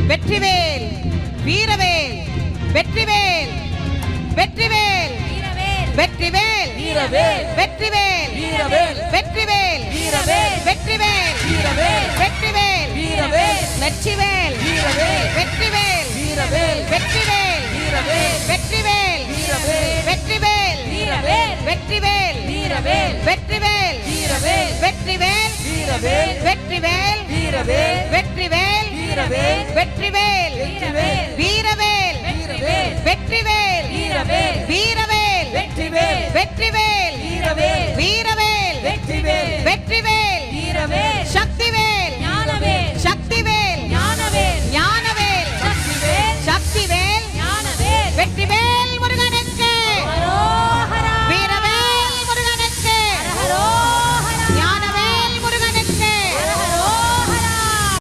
வெற்றிவேல் வீரவேல் வெற்றிவேல் வெற்றிவேல் வெற்றிவேல் வீரவேல் வெற்றிவேல் வீரவேல் வெற்றிவேல் வீரவேல் வெற்றிவேல் வீரவேல் வெற்றிவேல் வீரவேல் நச்சிவேல் வீரவேல் வெற்றிவேல் வீரவேல் வெற்றிவேல் வீரவேல் வெற்றிவேல் வீரவேல் வெற்றிவேல் வீரவேல் வெற்றிவேல் வீரவேல் வெற்றிவேல் வீரவேல் வெற்றிவேல் வீரவேல் வெற்றிவேல் வீரவேல் வெற்றிவேல் வீரவேல் வெற்றிவேல் வெற்றிவேல் வீரவேல் வீரவேல் வெற்றிவேல் வீரவேல் வீரவேல் வெற்றிவேல் வெற்றிவேல் வீரவேல்